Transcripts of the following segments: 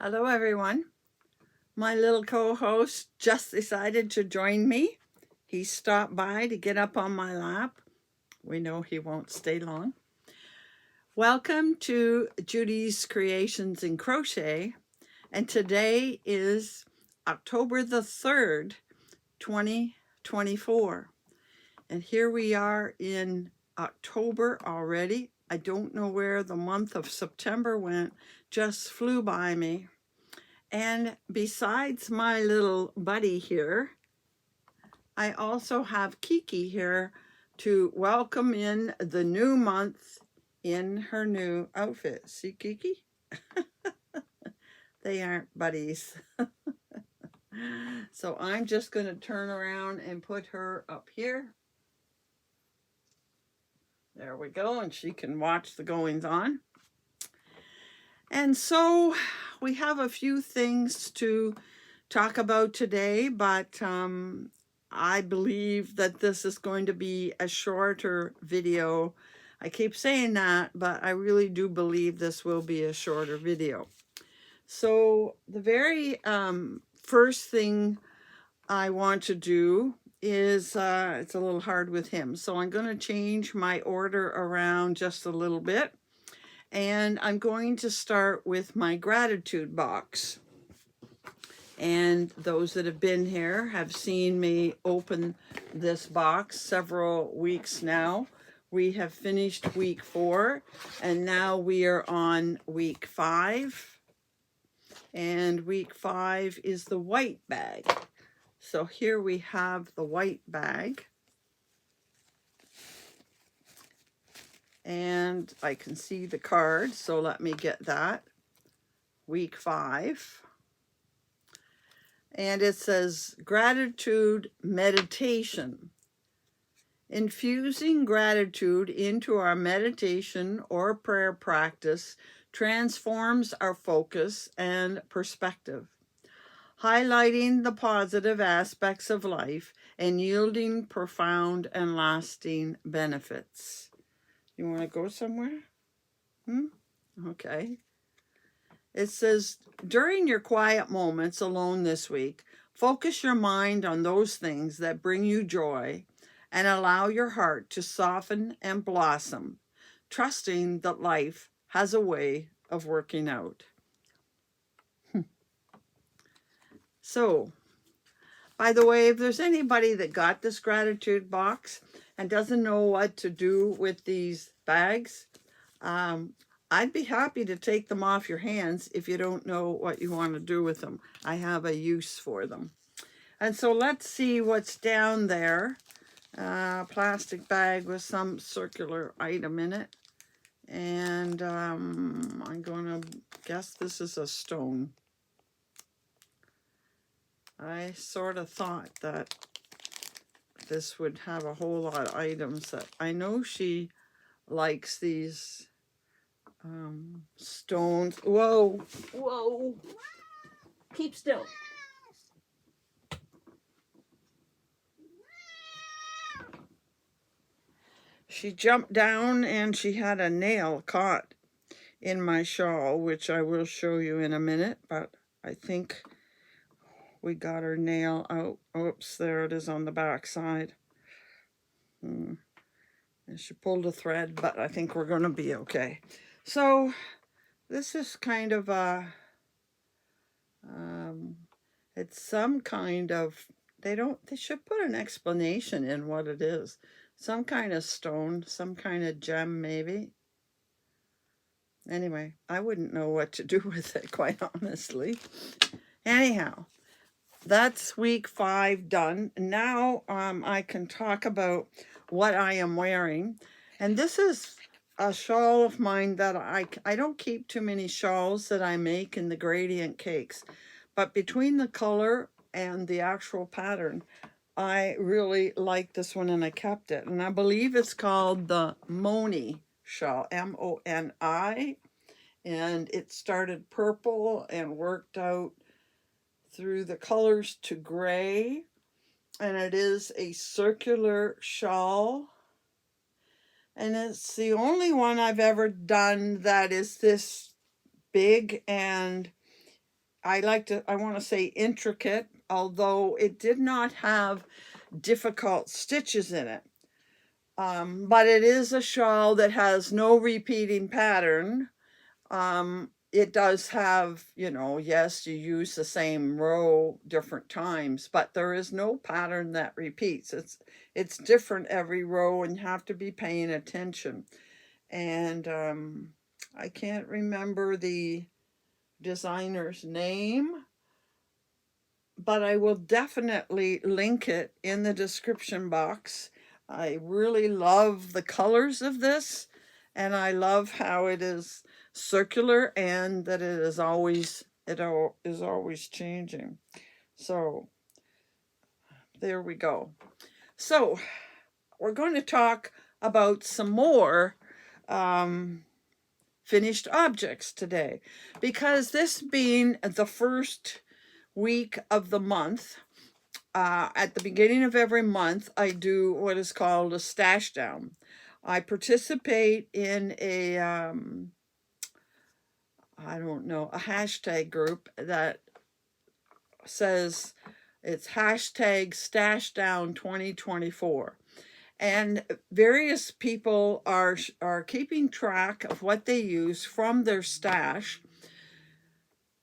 Hello, everyone. My little co-host just decided to join me. He stopped by to get up on my lap. We know he won't stay long. Welcome to Judy's Creations in Crochet. And today is October the 3rd, 2024. And here we are in October already. I don't know where the month of September went, just flew by me. And besides my little buddy here, I also have Kiki here to welcome in the new month in her new outfit. See, Kiki? They aren't buddies. So I'm just going to turn around and put her up here. There we go, and she can watch the goings on. And so we have a few things to talk about today, but I believe that this is going to be a shorter video. I keep saying that, but I really do believe this will be a shorter video. So the very first thing I want to do is, it's a little hard with him, so I'm going to change my order around just a little bit. And I'm going to start with my gratitude box. And those that have been here have seen me open this box several weeks now. We have finished week 4, and now we are on week 5. And week 5 is the white bag. So here we have the white bag. And I can see the card, so let me get that. Week 5. And it says gratitude meditation. Infusing gratitude into our meditation or prayer practice transforms our focus and perspective, highlighting the positive aspects of life and yielding profound and lasting benefits. You want to go somewhere? Okay. It says, during your quiet moments alone this week, focus your mind on those things that bring you joy and allow your heart to soften and blossom, trusting that life has a way of working out. So, by the way, if there's anybody that got this gratitude box and doesn't know what to do with these bags, I'd be happy to take them off your hands if you don't know what you want to do with them. I have a use for them. And so let's see what's down there. Plastic bag with some circular item in it. And I'm going to guess this is a stone. I sort of thought that this would have a whole lot of items that I know she likes these stones. Whoa, whoa, keep still. She jumped down and she had a nail caught in my shawl, which I will show you in a minute, but I think we got her nail out. Oops, there it is on the back side. And she pulled a thread, but I think we're going to be okay. So this is kind of a, it's some kind of, they should put an explanation in what it is. Some kind of stone, some kind of gem maybe. Anyway, I wouldn't know what to do with it, quite honestly. Anyhow, that's week 5 done. Now I can talk about what I am wearing. And this is a shawl of mine that I don't keep too many shawls that I make in the gradient cakes. But between the color and the actual pattern, I really like this one and I kept it. And I believe it's called the Moni shawl, M-O-N-I. And it started purple and worked out through the colors to gray. And it is a circular shawl. And it's the only one I've ever done that is this big, and I want to say intricate, although it did not have difficult stitches in it. But it is a shawl that has no repeating pattern. It does have, yes, you use the same row different times, but there is no pattern that repeats. It's different every row, and you have to be paying attention. And I can't remember the designer's name, but I will definitely link it in the description box. I really love the colors of this, and I love how it is circular and that it is always changing. So there we go. So we're going to talk about some more finished objects today, because this being the first week of the month, at the beginning of every month, I do what is called a stash down. I participate in a, I don't know, a hashtag group that says it's hashtag Stashdown 2024. And various people are keeping track of what they use from their stash.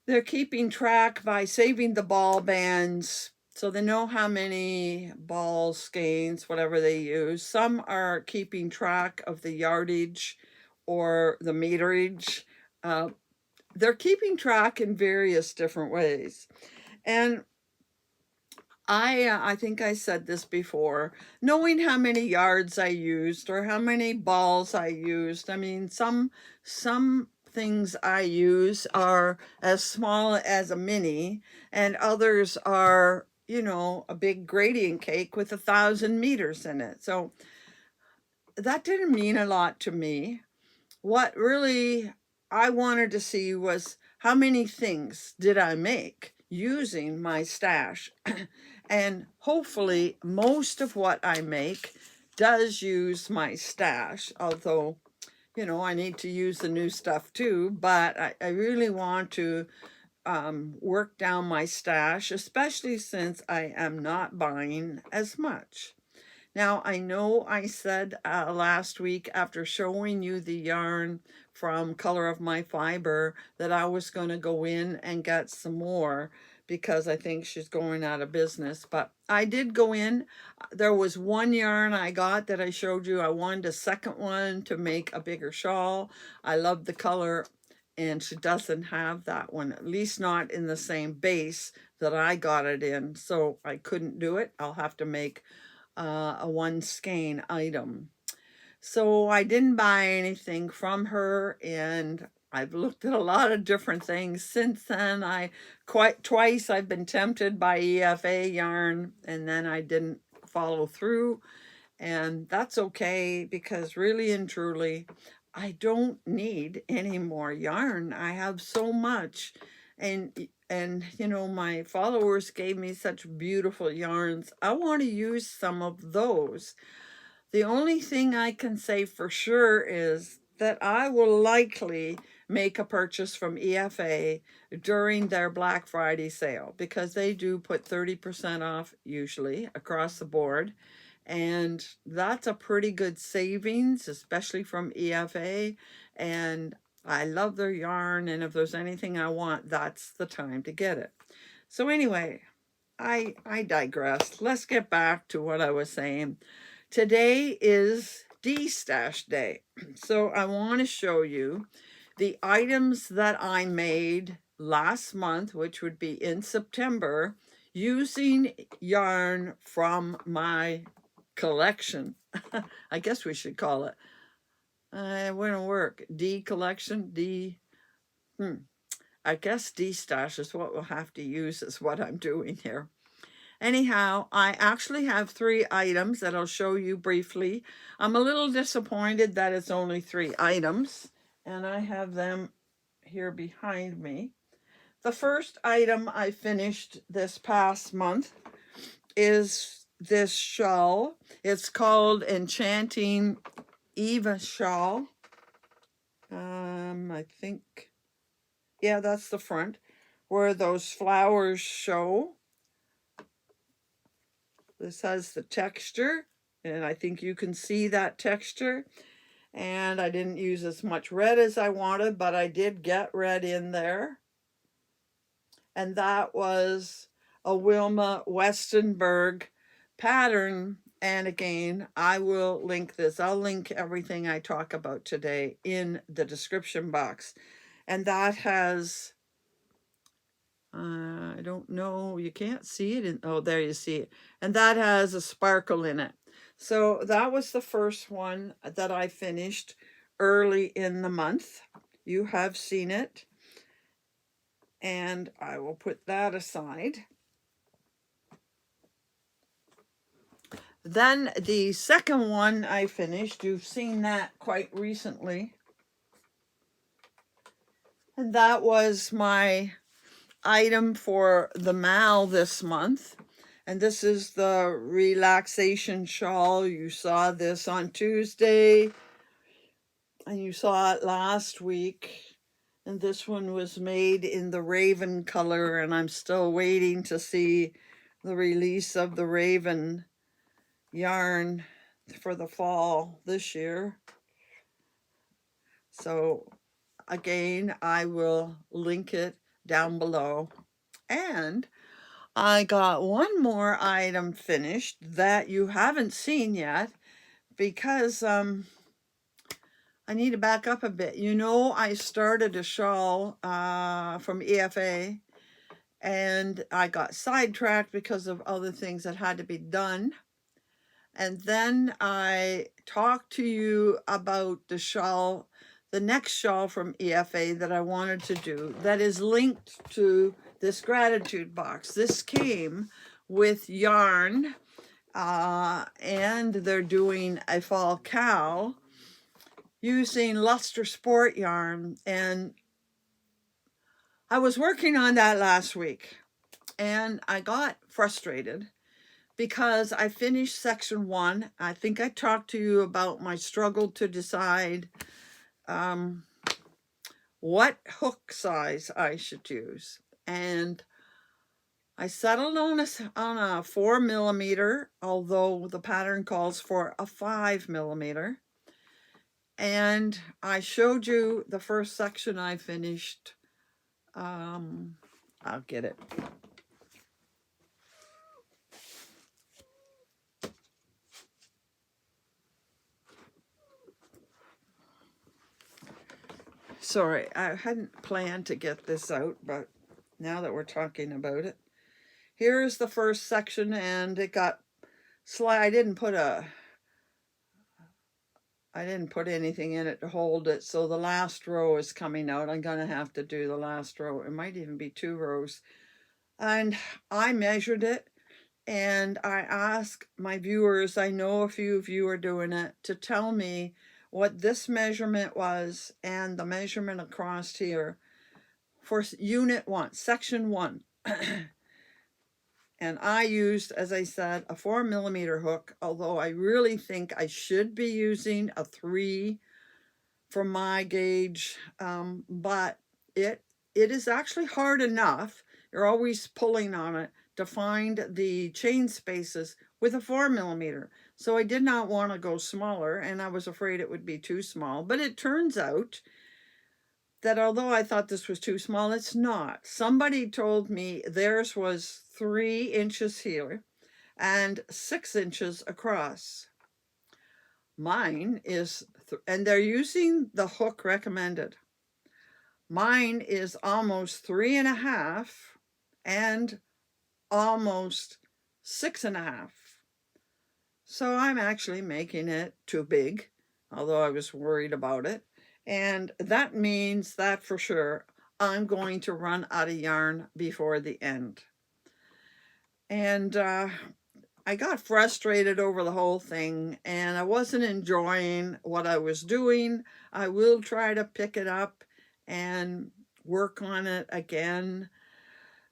They're keeping track by saving the ball bands, so they know how many balls, skeins, whatever they use. Some are keeping track of the yardage or the meterage. They're keeping track in various different ways. And I think I said this before, knowing how many yards I used or how many balls I used. I mean, some things I use are as small as a mini, and others are, a big gradient cake with 1,000 meters in it. So that didn't mean a lot to me. What really I wanted to see was how many things did I make using my stash. And hopefully most of what I make does use my stash, although, I need to use the new stuff too, but I really want to work down my stash, especially since I am not buying as much. Now, I know I said last week, after showing you the yarn from Color of My Fiber, that I was going to go in and get some more because I think she's going out of business. But I did go in. There was one yarn I got that I showed you. I wanted a second one to make a bigger shawl. I love the color, and she doesn't have that one, at least not in the same base that I got it in. So I couldn't do it. I'll have to make a one skein item. So I didn't buy anything from her, and I've looked at a lot of different things since then. Twice I've been tempted by EFA yarn, and then I didn't follow through, and that's okay, because really and truly I don't need any more yarn. I have so much, and my followers gave me such beautiful yarns. I want to use some of those. The only thing I can say for sure is that I will likely make a purchase from EFA during their Black Friday sale, because they do put 30% off usually across the board. And that's a pretty good savings, especially from EFA. And I love their yarn, and if there's anything I want, that's the time to get it. So anyway, I digress. Let's get back to what I was saying. Today is de-stash day. So I want to show you the items that I made last month, which would be in September, using yarn from my collection. I guess we should call it. It wouldn't work. D collection, I guess de-stash is what we'll have to use, is what I'm doing here. Anyhow, I actually have 3 items that I'll show you briefly. I'm a little disappointed that it's only 3 items, and I have them here behind me. The first item I finished this past month is this shawl. It's called Enchanting Eva Shawl. I think, yeah, that's the front. where those flowers show. This has the texture, and I think you can see that texture. And I didn't use as much red as I wanted, but I did get red in there. And that was a Wilma Westenberg pattern. And again, I will link this. I'll link everything I talk about today in the description box. And that has, I don't know, you can't see it. Oh, there you see it. And that has a sparkle in it. So that was the first one that I finished early in the month. You have seen it. And I will put that aside. Then the second one I finished, you've seen that quite recently. And that was my item for the Mal this month. And this is the relaxation shawl. You saw this on Tuesday. And you saw it last week. And this one was made in the raven color. And I'm still waiting to see the release of the raven yarn for the fall this year. So again, I will link it down below. And I got one more item finished that you haven't seen yet because I need to back up a bit. You know, I started a shawl from EFA and I got sidetracked because of other things that had to be done. And then I talked to you about the shawl, the next shawl from EFA that I wanted to do that is linked to this gratitude box. This came with yarn and they're doing a fall cowl using Luster Sport yarn. And I was working on that last week and I got frustrated because I finished section 1. I think I talked to you about my struggle to decide what hook size I should use. And I settled on a 4 millimeter, although the pattern calls for a 5 millimeter. And I showed you the first section I finished. I'll get it. Sorry, I hadn't planned to get this out, but now that we're talking about it, here's the first section, and it got I didn't put anything in it to hold it, so the last row is coming out. I'm gonna have to do the last row. It might even be 2 rows. And I measured it, and I asked my viewers, I know a few of you are doing it, to tell me what this measurement was and the measurement across here for unit 1, section 1. And I used, as I said, a 4 millimeter hook, although I really think I should be using a 3 for my gauge. But it is actually hard enough, you're always pulling on it, to find the chain spaces with a 4 millimeter. So I did not want to go smaller, and I was afraid it would be too small. But it turns out that although I thought this was too small, it's not. Somebody told me theirs was 3 inches here and 6 inches across. Mine is, and they're using the hook recommended. Mine is almost 3.5 and almost 6.5. So I'm actually making it too big, although I was worried about it. And that means that for sure I'm going to run out of yarn before the end. And I got frustrated over the whole thing, and I wasn't enjoying what I was doing. I will try to pick it up and work on it again,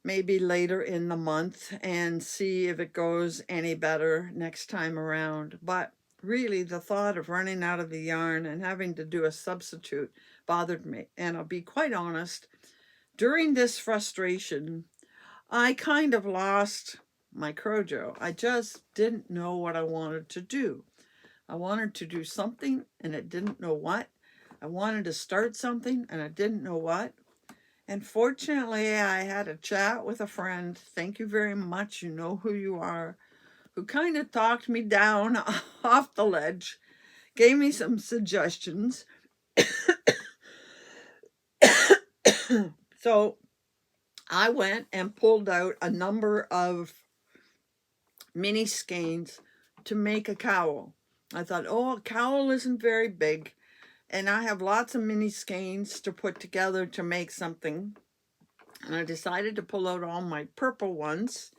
maybe later in the month, and see if it goes any better next time around. But really, the thought of running out of the yarn and having to do a substitute bothered me. And I'll be quite honest, during this frustration, I kind of lost my crojo. I just didn't know what I wanted to do. I wanted to do something and I didn't know what. I wanted to start something and I didn't know what. And fortunately, I had a chat with a friend. Thank you very much. You know who you are. Who kind of talked me down off the ledge, gave me some suggestions. So I went and pulled out a number of mini skeins to make a cowl. I thought, oh, a cowl isn't very big, and I have lots of mini skeins to put together to make something. And I decided to pull out all my purple ones.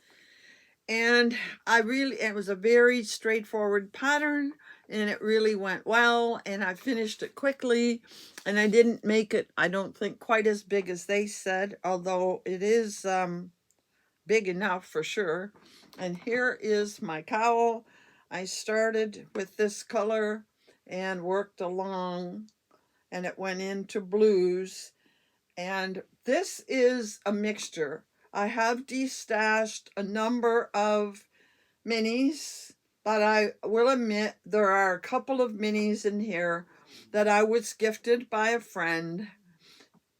And it was a very straightforward pattern, and it really went well, and I finished it quickly, and I didn't make it, I don't think, quite as big as they said, although it is big enough for sure. And here is my cowl. I started with this color and worked along, and it went into blues, and this is a mixture. I have destashed a number of minis, but I will admit there are a couple of minis in here that I was gifted by a friend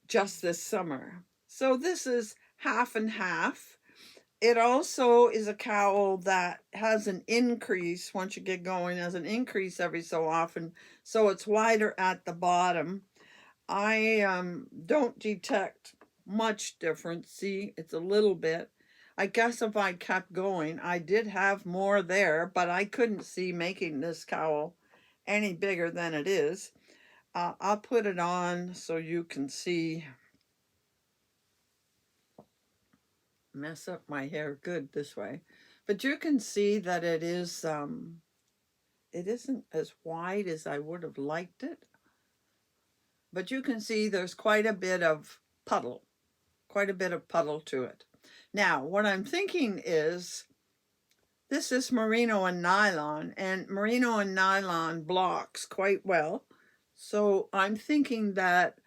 just this summer. So this is half and half. It also is a cowl that has an increase once you get going, has an increase every so often, so it's wider at the bottom. I don't detect much difference. See, it's a little bit. I guess if I kept going, I did have more there, but I couldn't see making this cowl any bigger than it is. I'll put it on so you can see. Mess up my hair good this way. But you can see that it isn't as wide as I would have liked it. But you can see there's quite a bit of puddle to it. Now, what I'm thinking is, this is merino and nylon blocks quite well. So I'm thinking that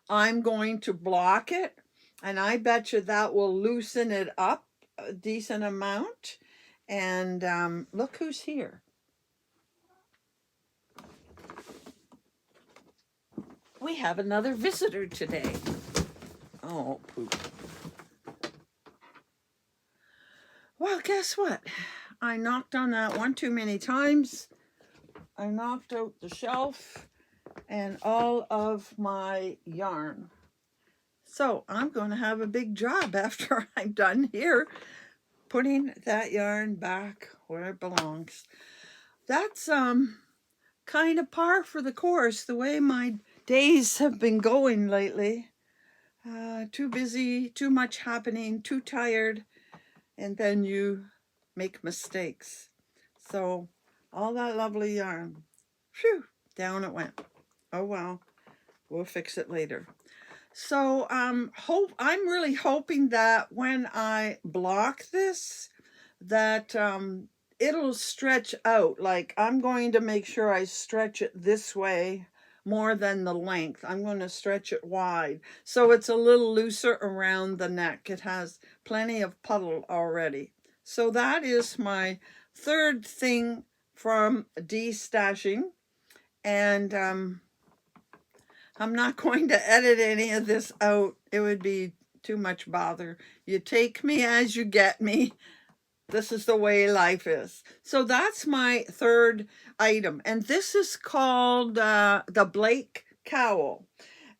I'm going to block it, and I bet you that will loosen it up a decent amount. And look who's here. We have another visitor today. Oh, poop. Well, guess what? I knocked on that one too many times. I knocked out the shelf and all of my yarn. So I'm going to have a big job after I'm done here, putting that yarn back where it belongs. That's kind of par for the course, the way my days have been going lately. Too busy, too much happening, too tired, and then you make mistakes. So all that lovely yarn, phew, down it went. Oh well, we'll fix it later. So I'm really hoping that when I block this, that it'll stretch out. Like, I'm going to make sure I stretch it this way more than the length. I'm going to stretch it wide so it's a little looser around the neck. It has plenty of puddle already. So that is my third thing from destashing. And I'm not going to edit any of this out. It would be too much bother. You take me as you get me. This is the way life is. So that's my third item. And this is called the Blake cowl.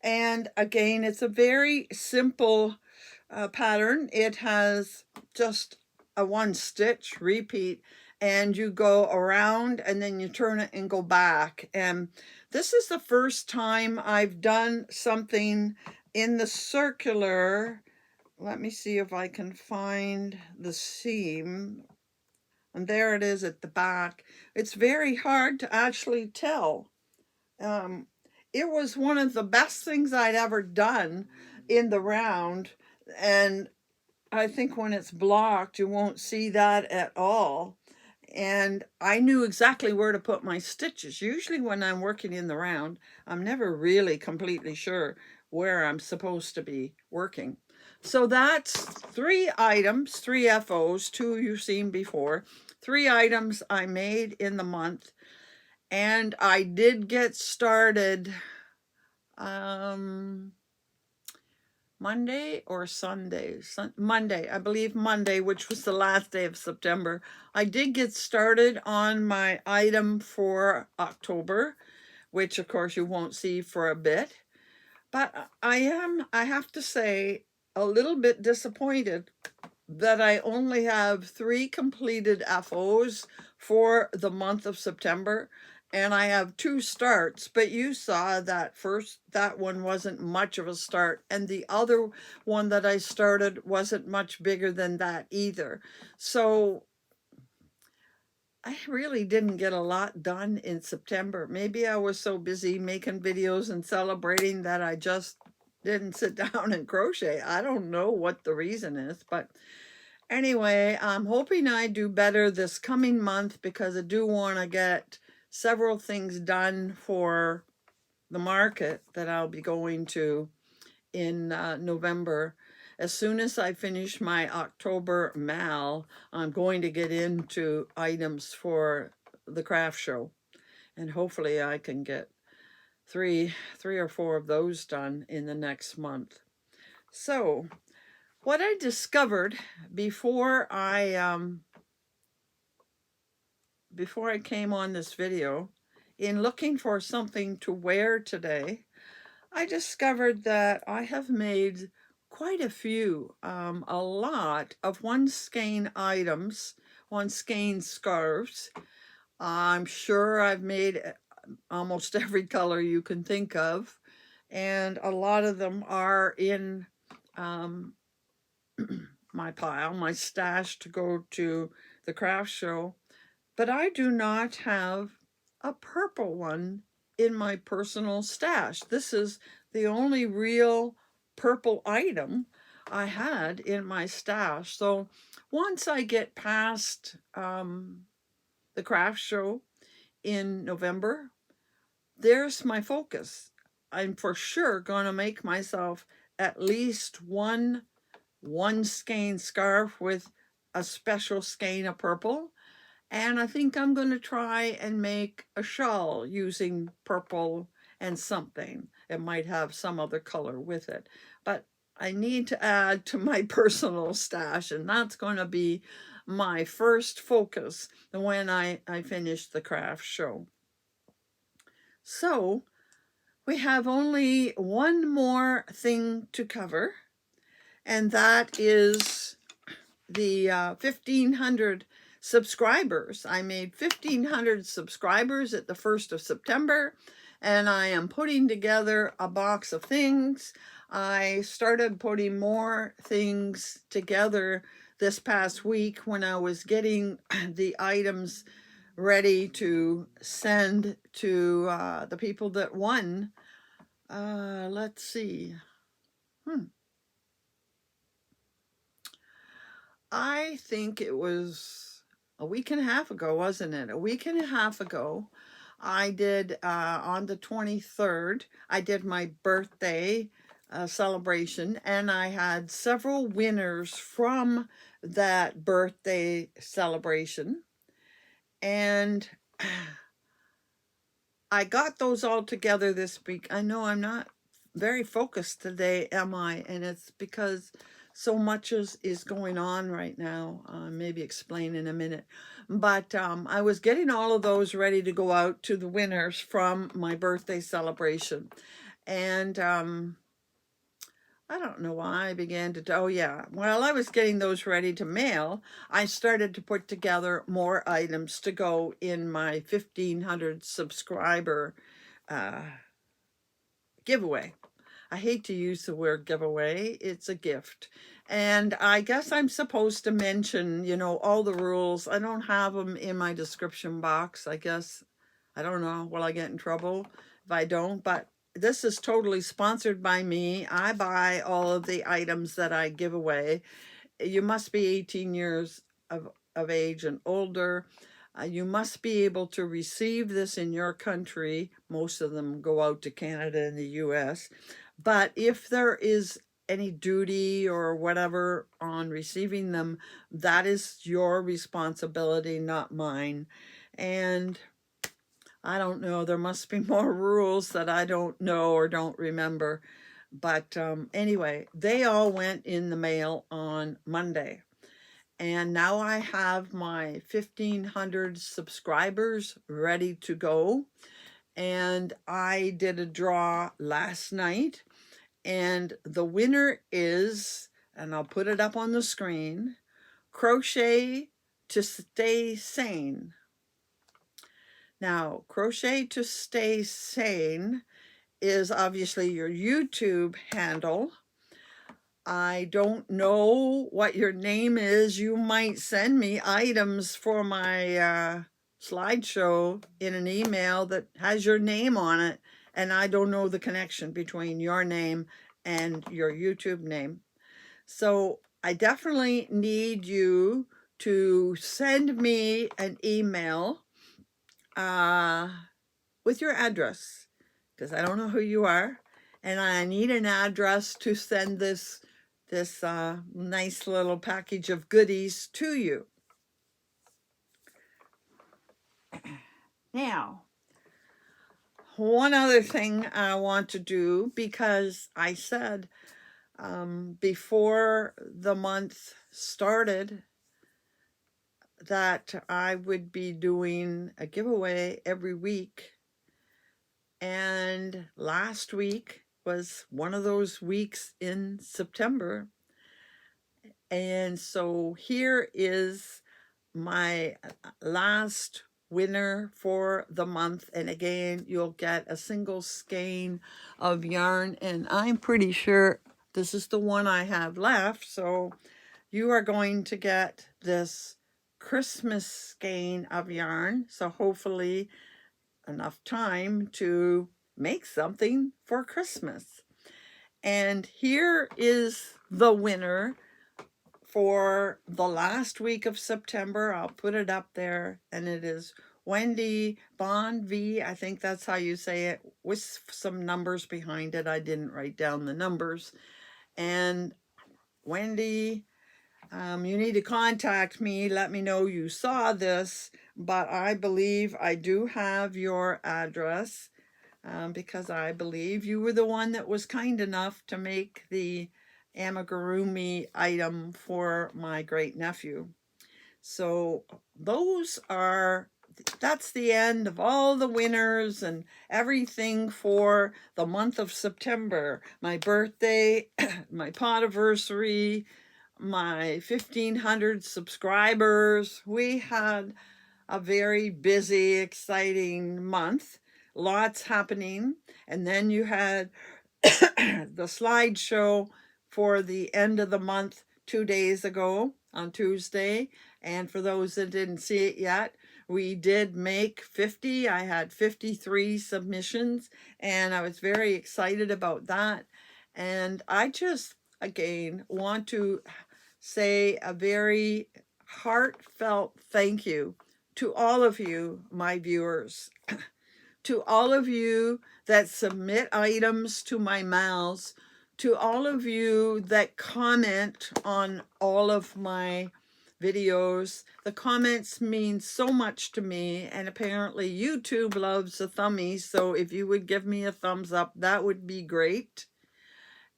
And again, it's a very simple pattern. It has just a one stitch, repeat, and you go around and then you turn it and go back. And this is the first time I've done something in the circular. Let me see if I can find the seam. And there it is at the back. It's very hard to actually tell. It was one of the best things I'd ever done in the round. And I think when it's blocked, you won't see that at all. And I knew exactly where to put my stitches. Usually when I'm working in the round, I'm never really completely sure where I'm supposed to be working. So that's 3 items, 3 FOs, 2 you've seen before. 3 items I made in the month. And I did get started Monday or Sunday, Monday, I believe Monday, which was the last day of September. I did get started on my item for October, which of course you won't see for a bit. But I have to say, a little bit disappointed that I only have 3 completed FOs for the month of September, and I have 2 starts, but you saw that that one wasn't much of a start, and the other one that I started wasn't much bigger than that either. So I really didn't get a lot done in September. Maybe I was so busy making videos and celebrating that I just didn't sit down and crochet. I don't know what the reason is, but anyway, I'm hoping I do better this coming month because I do want to get several things done for the market that I'll be going to in November. As soon as I finish my October mal, I'm going to get into items for the craft show. And hopefully I can get three or four of those done in the next month. So what I discovered before I came on this video, in looking for something to wear today, I discovered that I have made quite a few, a lot of one skein items, one skein scarves. I'm sure I've made almost every color you can think of, and a lot of them are in my pile, my stash to go to the craft show. But I do not have a purple one in my personal stash. This is the only real purple item I had in my stash. So once I get past the craft show in November, there's my focus. I'm for sure going to make myself at least one skein scarf with a special skein of purple. And I think I'm going to try and make a shawl using purple and something. It might have some other color with it. But I need to add to my personal stash, and that's going to be my first focus when I finish the craft show. So we have only one more thing to cover, and that is the 1,500 subscribers. I made 1,500 subscribers at the 1st of September, and I am putting together a box of things. I started putting more things together this past week when I was getting the items ready to send to the people that won. Let's see. I think it was a week and a half ago, wasn't it? A week and a half ago, I did, on the 23rd, I did my birthday celebration, and I had several winners from that birthday celebration. And I got those all together this week. I know I'm not very focused today, am I? And it's because so much is going on right now. Maybe explain in a minute. But I was getting all of those ready to go out to the winners from my birthday celebration. And I don't know why I began to, oh yeah, while I was getting those ready to mail, I started to put together more items to go in my 1,500 subscriber giveaway. I hate to use the word giveaway, it's a gift. And I guess I'm supposed to mention, you know, all the rules. I don't have them in my description box, I guess. I don't know, will I get in trouble if I don't? But this is totally sponsored by me. I buy all of the items that I give away. You must be 18 years of age and older. You must be able to receive this in your country. Most of them go out to Canada and the US. But if there is any duty or whatever on receiving them, that is your responsibility, not mine. And I don't know, there must be more rules that I don't know or don't remember. But anyway, they all went in the mail on Monday. And now I have my 1,500 subscribers ready to go. And I did a draw last night. And the winner is, and I'll put it up on the screen, Crochet to Stay Sane. Now, Crochet to Stay Sane is obviously your YouTube handle. I don't know what your name is. You might send me items for my slideshow in an email that has your name on it, and I don't know the connection between your name and your YouTube name. So I definitely need you to send me an email with your address, because I don't know who you are, and I need an address to send this nice little package of goodies to you. Now, one other thing I want to do, because I said before the month started that I would be doing a giveaway every week. And last week was one of those weeks in September. And so here is my last winner for the month. And again, you'll get a single skein of yarn. And I'm pretty sure this is the one I have left. So you are going to get this Christmas skein of yarn. So hopefully enough time to make something for Christmas. And here is the winner for the last week of September. I'll put it up there, and it is Wendy Bond V. I think that's how you say it, with some numbers behind it. I didn't write down the numbers. And Wendy, you need to contact me. Let me know you saw this, but I believe I do have your address because I believe you were the one that was kind enough to make the amigurumi item for my great nephew. So that's the end of all the winners and everything for the month of September. My birthday, my podiversary, my 1,500 subscribers. We had a very busy, exciting month. Lots happening. And then you had the slideshow for the end of the month 2 days ago on Tuesday. And for those that didn't see it yet, we did make 50. I had 53 submissions, and I was very excited about that. And I just, again, want to say a very heartfelt thank you to all of you, my viewers, to all of you that submit items to my mouths, to all of you that comment on all of my videos. The comments mean so much to me, and apparently YouTube loves a thumbie, so if you would give me a thumbs up, that would be great.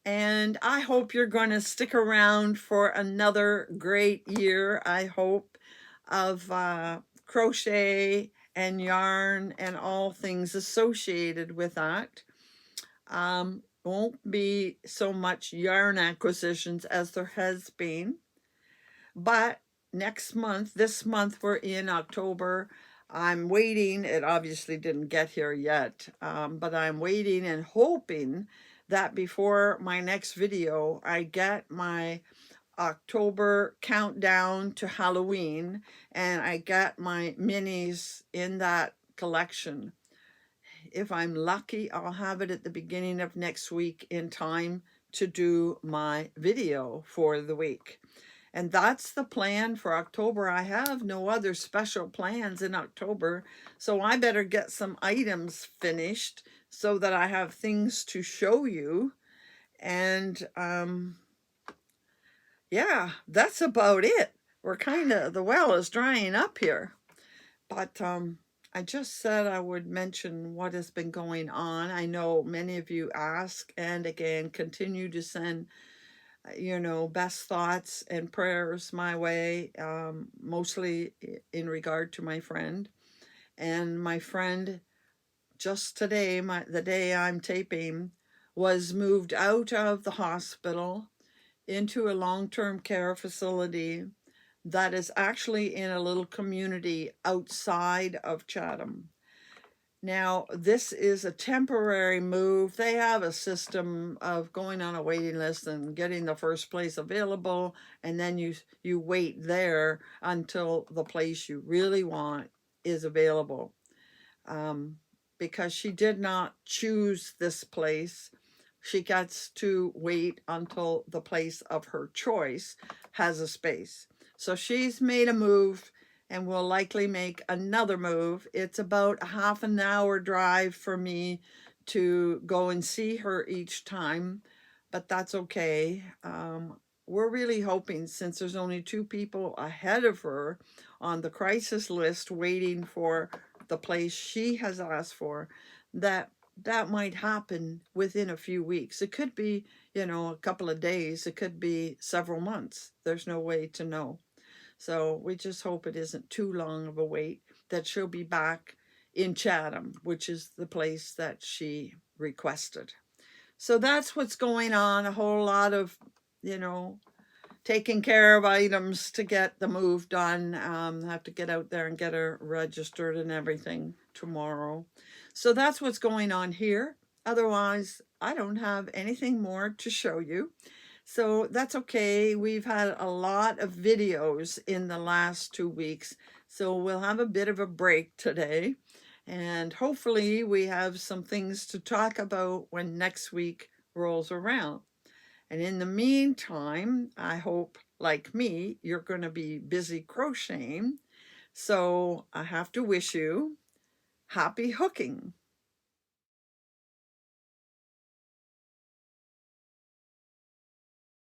And I hope you're going to stick around for another great year, I hope, of crochet and yarn and all things associated with that. Won't be so much yarn acquisitions as there has been. But this month we're in October. I'm waiting. It obviously didn't get here yet, but I'm waiting and hoping that before my next video, I get my October countdown to Halloween, and I get my minis in that collection. If I'm lucky, I'll have it at the beginning of next week in time to do my video for the week. And that's the plan for October. I have no other special plans in October, so I better get some items finished so that I have things to show you. And yeah, that's about it. We're kind of, the well is drying up here. But I just said I would mention what has been going on. I know many of you ask and again continue to send, best thoughts and prayers my way, mostly in regard to my friend. And my friend, just today, the day I'm taping, was moved out of the hospital into a long-term care facility that is actually in a little community outside of Chatham. Now, this is a temporary move. They have a system of going on a waiting list and getting the first place available, and then you wait there until the place you really want is available. Because she did not choose this place, she gets to wait until the place of her choice has a space. So she's made a move and will likely make another move. It's about a half an hour drive for me to go and see her each time, but that's okay. We're really hoping, since there's only 2 people ahead of her on the crisis list waiting for the place she has asked for, that might happen within a few weeks. It could be, a couple of days. It could be several months. There's no way to know. So we just hope it isn't too long of a wait, that she'll be back in Chatham, which is the place that she requested. So that's what's going on. A whole lot of, taking care of items to get the move done. Have to get out there and get her registered and everything tomorrow. So that's what's going on here. Otherwise, I don't have anything more to show you. So that's okay. We've had a lot of videos in the last 2 weeks. So we'll have a bit of a break today. And hopefully we have some things to talk about when next week rolls around. And in the meantime, I hope, like me, you're going to be busy crocheting. So I have to wish you happy hooking.